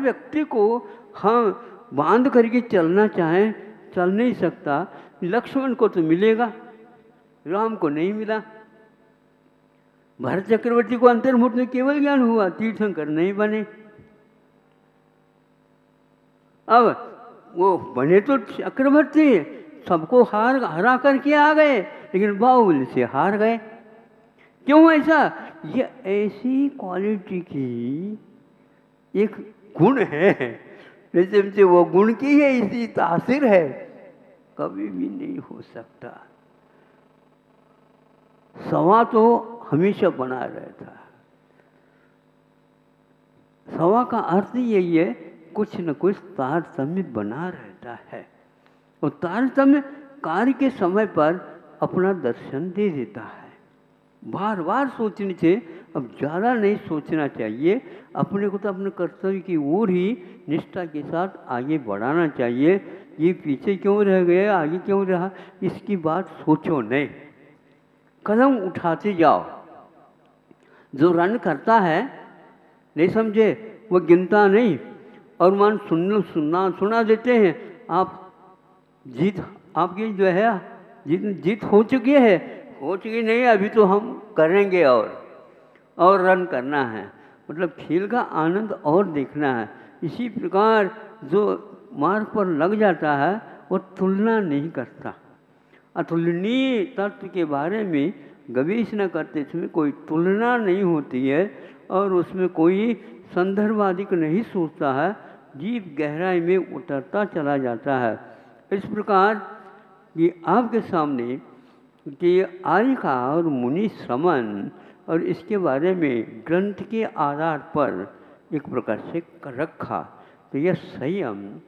व्यक्ति को हम बांध करके चलना चाहें, चल नहीं सकता। लक्ष्मण को तो मिलेगा, राम को नहीं मिला। भरत चक्रवर्ती को अंतर्मुख में केवल ज्ञान हुआ, तीर्थंकर नहीं बने। अब वो बने तो चक्रवर्ती, सबको हरा करके आ गए, लेकिन बाहुबली से हार गए। क्यों ऐसा? ये ऐसी क्वालिटी की एक गुण है, जैसे वो गुण की है इसी तासीर है, कभी भी नहीं हो सकता। सवा तो हमेशा बना रहता है। सवा का अर्थ यही है, कुछ न कुछ तारतम्य बना रहता है, और तारतम्य कार्य के समय पर अपना दर्शन दे देता है। बार बार सोचने से अब ज़्यादा नहीं सोचना चाहिए, अपने को तो अपने कर्तव्य की ओर ही निष्ठा के साथ आगे बढ़ाना चाहिए। ये पीछे क्यों रह गए, आगे क्यों रहा, इसकी बात सोचो नहीं, कदम उठाते जाओ। जो रन करता है, नहीं समझे, वो गिनता नहीं, और मान सुना देते हैं आप। जीत आपकी जो है जीत हो चुकी है, हो चुकी नहीं, अभी तो हम करेंगे और रन करना है, मतलब खेल का आनंद और देखना है। इसी प्रकार जो मार्ग पर लग जाता है वो तुलना नहीं करता। अतुलनीय तत्व के बारे में गवेषणा करते समय कोई तुलना नहीं होती है, और उसमें कोई संदर्भादिक नहीं सोचता है, जीव गहराई में उतरता चला जाता है। इस प्रकार ये आपके सामने कि आर्य का और मुनि श्रमण और इसके बारे में ग्रंथ के आधार पर एक प्रकार से कर रखा। तो यह संयम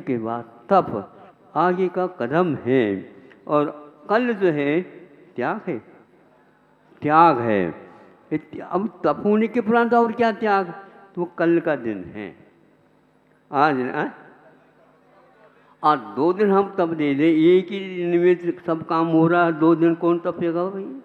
के बाद तप आगे का कदम है, और कल जो है त्याग है। अब तप होने के उपरांत और क्या त्याग, तो कल का दिन है। आज ना आज 2 दिन हम तप दे दें, एक ही दिन में सब काम हो रहा है, 2 दिन कौन तपेगा भाई?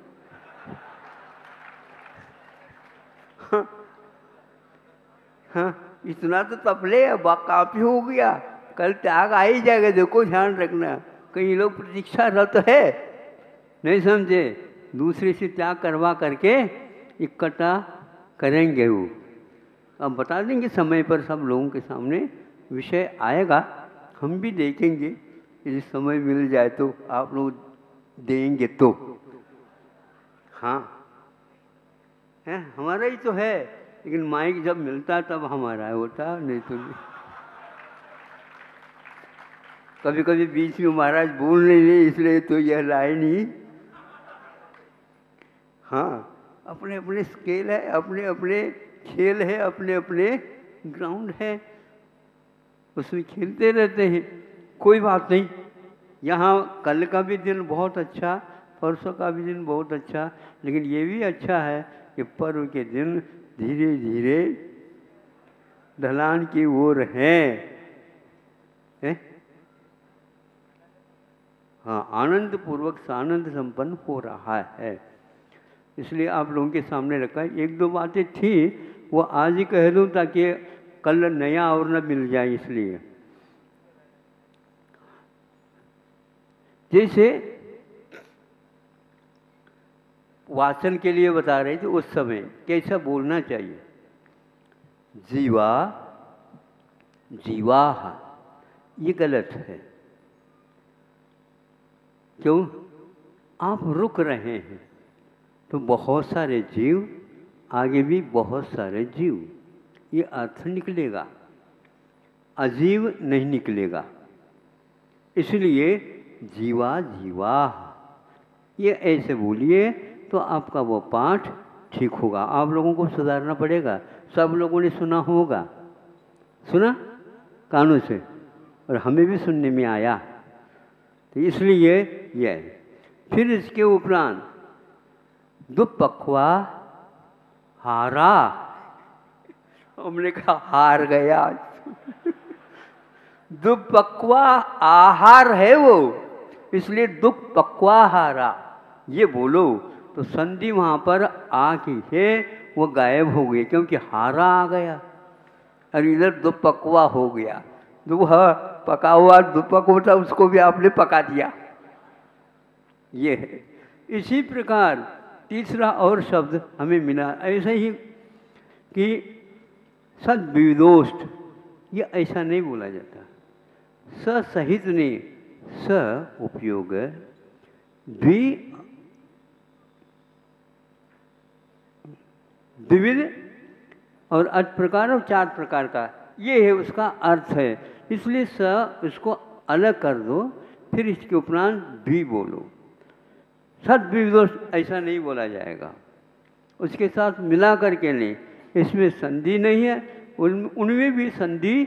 हाँ, इतना तो तप ले, काफी हो गया, कल त्याग आ ही जाएगा। देखो ध्यान रखना, कई लोग प्रतीक्षारत है, नहीं समझे, दूसरे से त्याग करवा करके इकट्ठा करेंगे वो। अब बता देंगे समय पर, सब लोगों के सामने विषय आएगा, हम भी देखेंगे, यदि समय मिल जाए तो आप लोग देंगे तो। हाँ है, हमारा ही तो है, लेकिन माइक जब मिलता तब हमारा होता, नहीं तो नहीं। कभी कभी बीच में महाराज बोल नहीं रहे, इसलिए तो यह लाइन ही। हाँ, अपने अपने स्केल है, अपने अपने खेल है, अपने अपने ग्राउंड है, उसमें खेलते रहते हैं, कोई बात नहीं। यहाँ कल का भी दिन बहुत अच्छा, परसों का भी दिन बहुत अच्छा, लेकिन ये भी अच्छा है कि पर्व के दिन धीरे धीरे ढलान की ओर है। हाँ, आनंद पूर्वक सानंद संपन्न हो रहा है, इसलिए आप लोगों के सामने रखा है। 1-2 बातें थी, वो आज ही कह दूँ ताकि कल नया और न मिल जाए, इसलिए। जैसे वाचन के लिए बता रहे थे, उस समय कैसा बोलना चाहिए। जीवाह, ये गलत है। क्यों? आप रुक रहे हैं तो बहुत सारे जीव, आगे भी बहुत सारे जीव, ये अर्थ निकलेगा, अजीव नहीं निकलेगा। इसलिए जीवा ये ऐसे बोलिए तो आपका वो पाठ ठीक होगा। आप लोगों को सुधारना पड़ेगा, सब लोगों ने सुना होगा, सुना कानों से, और हमें भी सुनने में आया, तो इसलिए ये। फिर इसके उपरांत दुपक्वा हारा, हमने कहा हार गया। दुपक्वा आहार है वो, इसलिए दुख पक्वा हारा ये बोलो तो संधि वहाँ पर आ की है वो गायब हो गई, क्योंकि हारा आ गया। और इधर दो पकवा हो गया, दो पका हुआ दुपक होता उसको भी आपने पका दिया। ये है। इसी प्रकार तीसरा और शब्द हमें मिला ऐसे ही कि सद्विदोष्ट, ये ऐसा नहीं बोला जाता, स सहित नहीं, स उपयोग द्विविध और अठ प्रकार और चार प्रकार का, ये है उसका अर्थ है। इसलिए स इसको अलग कर दो, फिर इसके उपरांत भी बोलो। सद्विदोष ऐसा नहीं बोला जाएगा, उसके साथ मिला करके नहीं, इसमें संधि नहीं है, उनमें भी संधि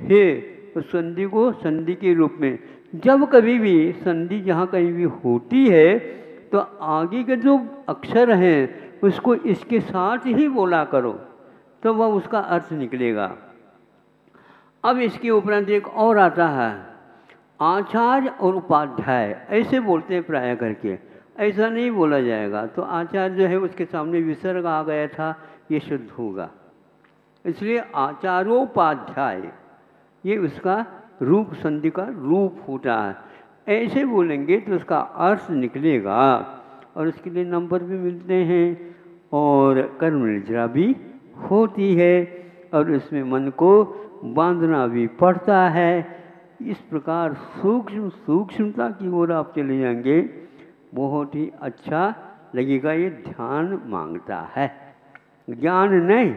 है। तो संधि को संधि के रूप में, जब कभी भी संधि जहाँ कहीं भी होती है तो आगे के जो अक्षर हैं उसको इसके साथ ही बोला करो, तो वह उसका अर्थ निकलेगा। अब इसके उपरांत एक और आता है, आचार्य और उपाध्याय, ऐसे बोलते हैं प्राय करके, ऐसा नहीं बोला जाएगा। तो आचार्य जो है उसके सामने विसर्ग आ गया था, ये शुद्ध होगा, इसलिए आचार्योपाध्याय, ये उसका रूप संधि का रूप होता है। ऐसे बोलेंगे तो उसका अर्थ निकलेगा और उसके लिए नंबर भी मिलते हैं और कर्म निद्रा भी होती है और उसमें मन को बांधना भी पड़ता है। इस प्रकार सूक्ष्मता की ओर आप चले जाएंगे, बहुत ही अच्छा लगेगा। ये ध्यान मांगता है, ज्ञान नहीं।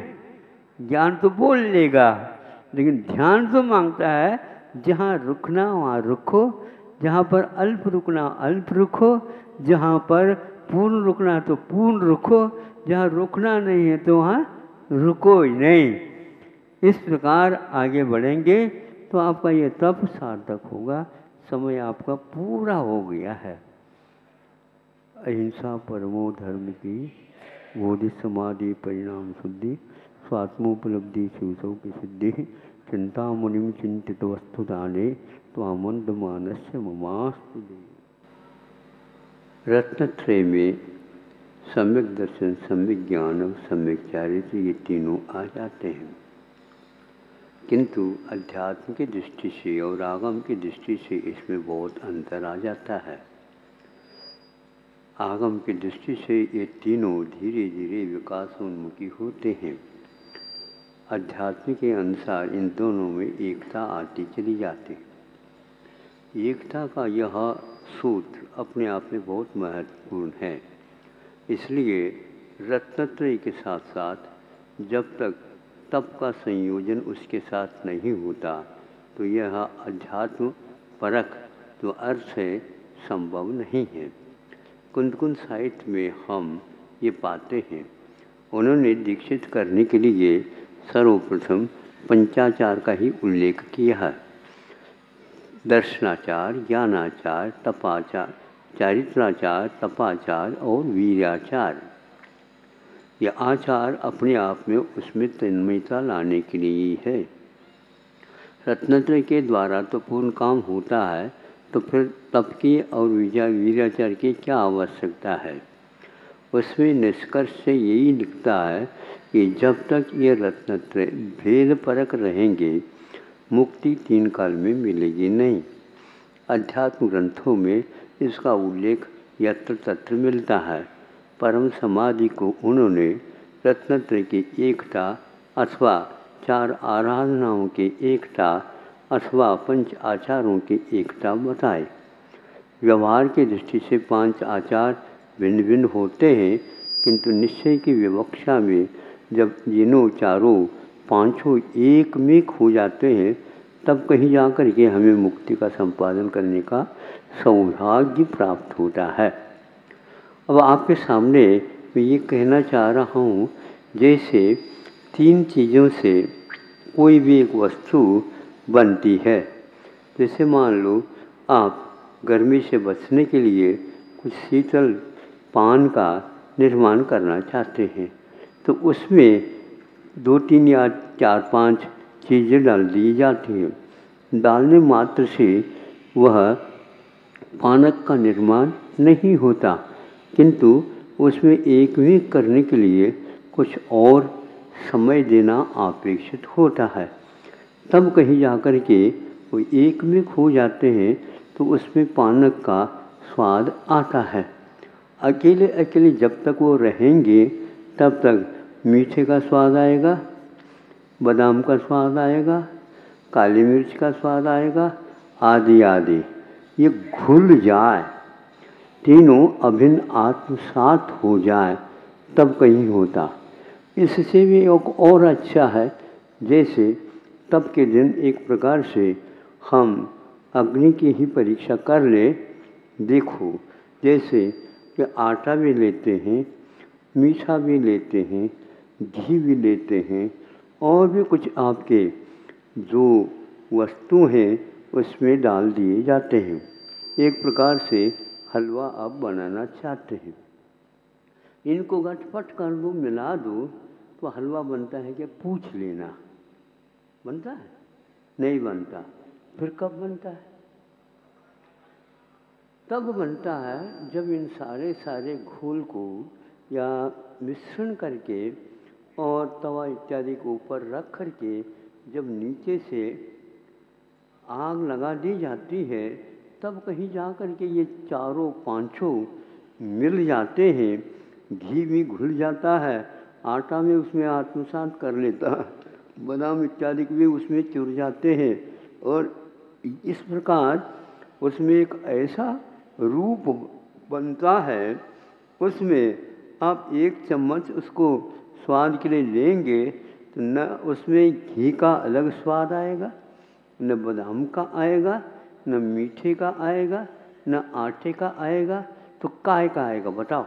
ज्ञान तो बोल लेगा लेकिन ध्यान तो मांगता है। जहाँ रुकना वहाँ रुको, जहाँ पर अल्प रुकना अल्प रुको, जहाँ पर पूर्ण रुकना तो पूर्ण रुको, जहाँ रुकना नहीं है तो वहाँ रुको ही नहीं। इस प्रकार आगे बढ़ेंगे तो आपका ये तप सार्थक होगा। समय आपका पूरा हो गया है। अहिंसा परमो धर्म की, बोधि समाधि परिणाम शुद्धि, स्वात्मोपलब्धि शिवसौ की सिद्धि, चिंता मुनिम चिंतित वस्तुदाने त्वामंद मानस्य ममास्तु दे। रत्नत्रय में सम्यक दर्शन, सम्यक ज्ञान और सम्यक चारित्र, ये तीनों आ जाते हैं, किंतु अध्यात्म की दृष्टि से और आगम की दृष्टि से इसमें बहुत अंतर आ जाता है। आगम की दृष्टि से ये तीनों धीरे धीरे विकासोन्मुखी होते हैं। अध्यात्म के अनुसार इन दोनों में एकता आती चली जाती है। एकता का यह सूत्र अपने आप में बहुत महत्वपूर्ण है। इसलिए रत्नत्रय के साथ साथ जब तक तप का संयोजन उसके साथ नहीं होता तो यह अध्यात्म परख जो अर्थ है संभव नहीं है। कुंद कुंद साहित्य में हम ये पाते हैं। उन्होंने दीक्षित करने के लिए सर्वप्रथम पंचाचार का ही उल्लेख किया है। दर्शनाचार, ज्ञानाचार, तपाचार, चारित्राचार, तपाचार और वीर्याचार। यह आचार अपने आप में उसमें तन्मयता लाने के लिए ही है। रत्नत्रय के द्वारा तो पूर्ण काम होता है, तो फिर तप की और वीर्याचार की क्या आवश्यकता है। उसमें निष्कर्ष से यही लिखता है कि जब तक ये रत्नत्रय भेद परक रहेंगे, मुक्ति तीन काल में मिलेगी नहीं। अध्यात्म ग्रंथों में इसका उल्लेख यत्र तत्र मिलता है। परम समाधि को उन्होंने रत्नत्रय की एकता अथवा चार आराधनाओं की एकता अथवा पंच आचारों की एकता बताए। व्यवहार की दृष्टि से पांच आचार भिन्न भिन्न होते हैं, किंतु निश्चय की विवक्षा में जब जिनों चारों पांचों एक में खो जाते हैं, तब कहीं जाकर के हमें मुक्ति का संपादन करने का सौभाग्य प्राप्त होता है। अब आपके सामने मैं ये कहना चाह रहा हूँ, जैसे तीन चीज़ों से कोई भी एक वस्तु बनती है। जैसे मान लो आप गर्मी से बचने के लिए कुछ शीतल पान का निर्माण करना चाहते हैं, तो उसमें 2-3 या 4-5 चीज़ें डाल दी जाती हैं। डालने मात्र से वह पानक का निर्माण नहीं होता, किंतु उसमें एक करने के लिए कुछ और समय देना अपेक्षित होता है। तब कहीं जाकर के वो एक में खो जाते हैं तो उसमें पानक का स्वाद आता है। अकेले अकेले जब तक वो रहेंगे तब तक मीठे का स्वाद आएगा, बादाम का स्वाद आएगा, काली मिर्च का स्वाद आएगा, आदि आदि। ये घुल जाए, तीनों अभिन्न आत्मसात हो जाए, तब कहीं होता। इससे भी एक और अच्छा है, जैसे तब के दिन एक प्रकार से हम अग्नि की ही परीक्षा कर ले। देखो, जैसे कि आटा भी लेते हैं, मीठा भी लेते हैं, घी भी लेते हैं, और भी कुछ आपके जो वस्तु हैं उसमें डाल दिए जाते हैं। एक प्रकार से हलवा आप बनाना चाहते हैं, इनको गटपट कर दो, मिला दो, तो हलवा बनता है कि पूछ लेना, बनता है? नहीं बनता। फिर कब बनता है? तब बनता है जब इन सारे घोल को या मिश्रण करके और तवा इत्यादि को ऊपर रख करके जब नीचे से आग लगा दी जाती है, तब कहीं जा कर के ये चारों पांचों मिल जाते हैं, घी भी घुल जाता है, आटा में उसमें आत्मसात कर लेता है, बादाम इत्यादि भी उसमें चुर जाते हैं, और इस प्रकार उसमें एक ऐसा रूप बनता है, उसमें आप एक चम्मच उसको स्वाद के लिए लेंगे तो न उसमें घी का अलग स्वाद आएगा, न बादाम का आएगा, न मीठे का आएगा, न आटे का आएगा, तो काय का आएगा बताओ?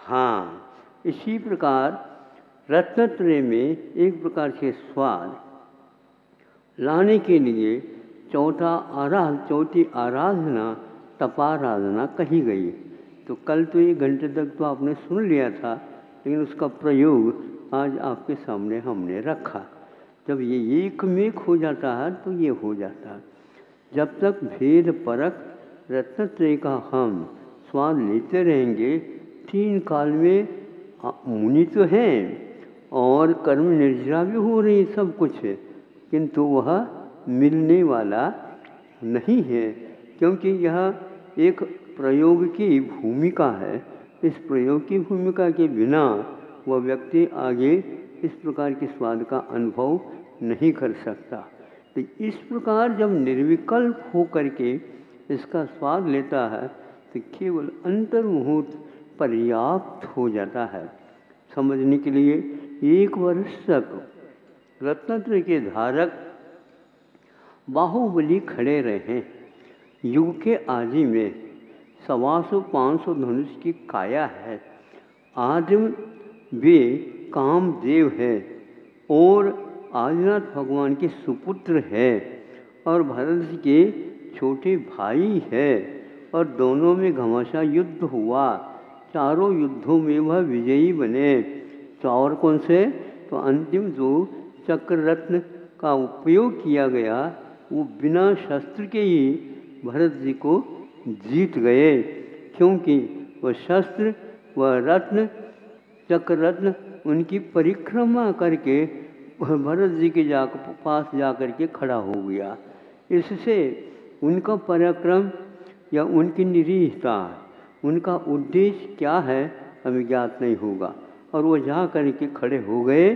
हाँ, इसी प्रकार रत्नत्रय में एक प्रकार से स्वाद लाने के लिए चौथी आराधना तपाराधना कही गई। तो कल तो 1 घंटे तक तो आपने सुन लिया था, लेकिन उसका प्रयोग आज आपके सामने हमने रखा। जब ये एक में हो जाता है तो ये हो जाता है। जब तक भेद परक रत्नत्रय का हम स्वाद लेते रहेंगे, 3 काल में मुनि तो हैं और कर्म निर्जरा भी हो रही, सब कुछ है, किंतु वह मिलने वाला नहीं है, क्योंकि यह एक प्रयोग की भूमिका है। इस प्रयोग की भूमिका के बिना वह व्यक्ति आगे इस प्रकार के स्वाद का अनुभव नहीं कर सकता। तो इस प्रकार जब निर्विकल्प हो करके इसका स्वाद लेता है तो केवल अंतर्मुहूर्त पर्याप्त हो जाता है। समझने के लिए 1 वर्ष तक रत्नत्रय के धारक बाहुबली खड़े रहे। युग के आदि में 125 धनुष की काया है। आदिम वे कामदेव है और आदिनाथ भगवान के सुपुत्र है और भरत जी के छोटे भाई है, और दोनों में घमासान युद्ध हुआ। चारों युद्धों में वह विजयी बने। तो और कौन से? तो अंतिम जो चक्र रत्न का उपयोग किया गया वो बिना शस्त्र के ही भरत जी को जीत गए, क्योंकि वह शस्त्र वह रत्न चक्र रत्न उनकी परिक्रमा करके भरत जी के पास जाकर के खड़ा हो गया। इससे उनका पराक्रम या उनकी निरीहता, उनका उद्देश्य क्या है हमें ज्ञात नहीं होगा। और वो जा कर के खड़े हो गए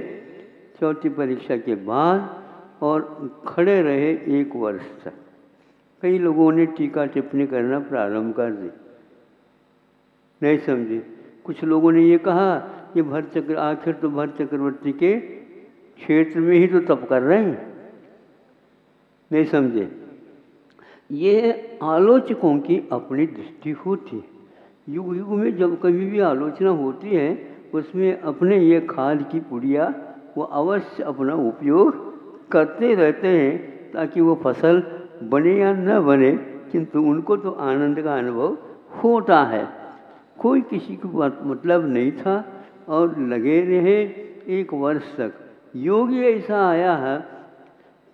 चौथी परीक्षा के बाद, और खड़े रहे 1 वर्ष तक। कई लोगों ने टीका टिप्पणी करना प्रारंभ कर दी, नहीं समझे। कुछ लोगों ने ये कहा कि भरत चक्र आखिर तो भरत चक्रवर्ती के क्षेत्र में ही तो तप कर रहे हैं, नहीं समझे। ये आलोचकों की अपनी दृष्टि होती है। युग युग में जब कभी भी आलोचना होती है उसमें अपने ये खाद की पुड़िया वो अवश्य अपना उपयोग करते रहते हैं, ताकि वो फसल बने या न बने, किंतु उनको तो आनंद का अनुभव होता है। कोई किसी को मतलब नहीं था और लगे रहे 1 वर्ष तक। योगी ऐसा आया है,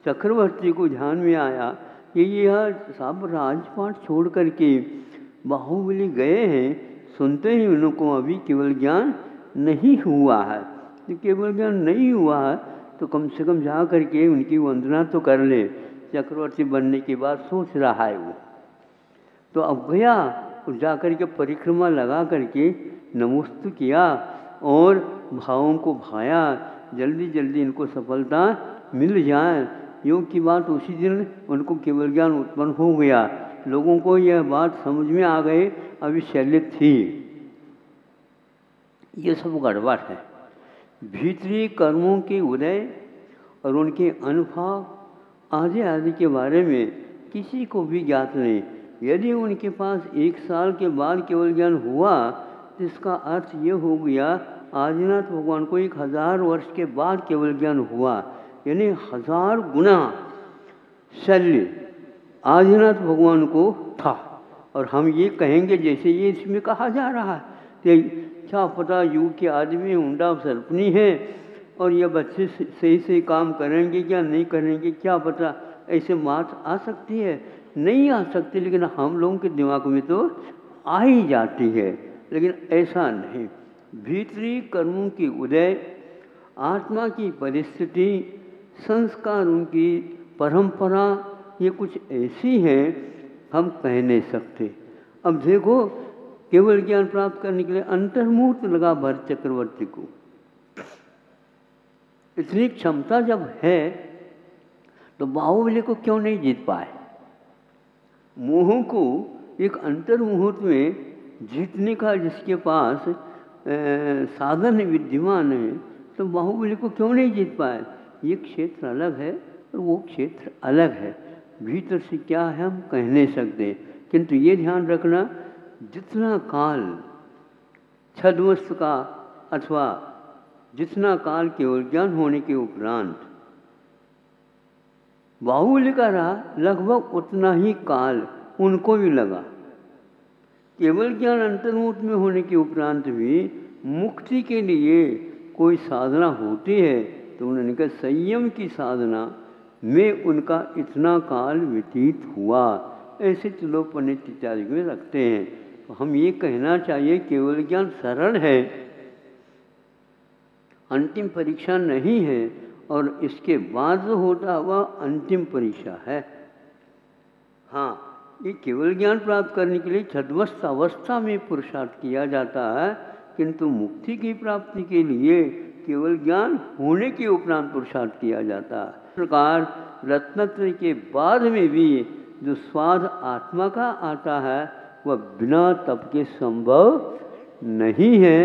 चक्रवर्ती को ध्यान में आया कि यह सब राजपाट छोड़ करके बाहुबली गए हैं, सुनते ही उनको अभी केवल ज्ञान नहीं हुआ है। तो केवल ज्ञान नहीं हुआ है तो कम से कम जा करके उनकी वंदना तो कर ले। चक्रवर्ती बनने की बात सोच रहा है वो। तो अब गया और जा कर के परिक्रमा लगा करके नमोस्तु किया और भावों को भाया, जल्दी जल्दी इनको सफलता मिल जाए। योग की बात उसी दिन उनको केवल ज्ञान उत्पन्न हो गया। लोगों को यह बात समझ में आ गई, अभी शैल्य थी। ये सब गड़बड़ है। भीतरी कर्मों के उदय और उनके अनुभव आदि आदि के बारे में किसी को भी ज्ञात नहीं। यदि उनके पास 1 साल के बाद केवल ज्ञान हुआ तो इसका अर्थ ये हो गया आदिनाथ भगवान को 1000 वर्ष के बाद केवल ज्ञान हुआ, यानी 1000 गुना शल्य आदिनाथ भगवान को था। और हम ये कहेंगे जैसे ये इसमें कहा जा रहा है कि क्या पता युग के आदमी हुंडा सरपनी है और ये बच्चे सही से काम करेंगे क्या नहीं करेंगे, क्या पता, ऐसे बात आ सकती है? नहीं आ सकती, लेकिन हम लोगों के दिमाग में तो आ ही जाती है। लेकिन ऐसा नहीं। भीतरी कर्मों की उदय, आत्मा की परिस्थिति, संस्कारों की परंपरा, ये कुछ ऐसी है हम कह नहीं सकते। अब देखो, केवल ज्ञान प्राप्त करने के लिए अंतर्मुहूर्त लगा भरत चक्रवर्ती को। इतनी क्षमता जब है तो बाहुबली को क्यों नहीं जीत पाए? मोह को एक अंतर्मुहूर्त में जीतने का जिसके पास साधन विद्यमान है, तो बाहुबली को क्यों नहीं जीत पाए? ये क्षेत्र अलग है और वो क्षेत्र अलग है। भीतर से क्या है हम कह नहीं सकते, किंतु ये ध्यान रखना, जितना काल छद्मस्त का अथवा जितना काल केवल ज्ञान होने के उपरांत बाहुबली का रहा, लगभग उतना ही काल उनको भी लगा। केवल ज्ञान अंतर्मुहूर्त में होने के उपरांत भी मुक्ति के लिए कोई साधना होती है, तो उन्होंने कहा संयम की साधना में उनका इतना काल व्यतीत हुआ। ऐसे तो लोग पंडित इत्यादि में रखते हैं। तो हम ये कहना चाहिए केवल ज्ञान सरल है, अंतिम परीक्षा नहीं है, और इसके बाद होता हुआ अंतिम परीक्षा है। हाँ, ये केवल ज्ञान प्राप्त करने के लिए छद्मस्त अवस्था में पुरुषार्थ किया जाता है, किंतु मुक्ति की प्राप्ति के लिए केवल ज्ञान होने के उपरांत पुरुषार्थ किया जाता है। इस प्रकार रत्नत्रय के बाद में भी जो स्वाद आत्मा का आता है वह बिना तप के संभव नहीं है।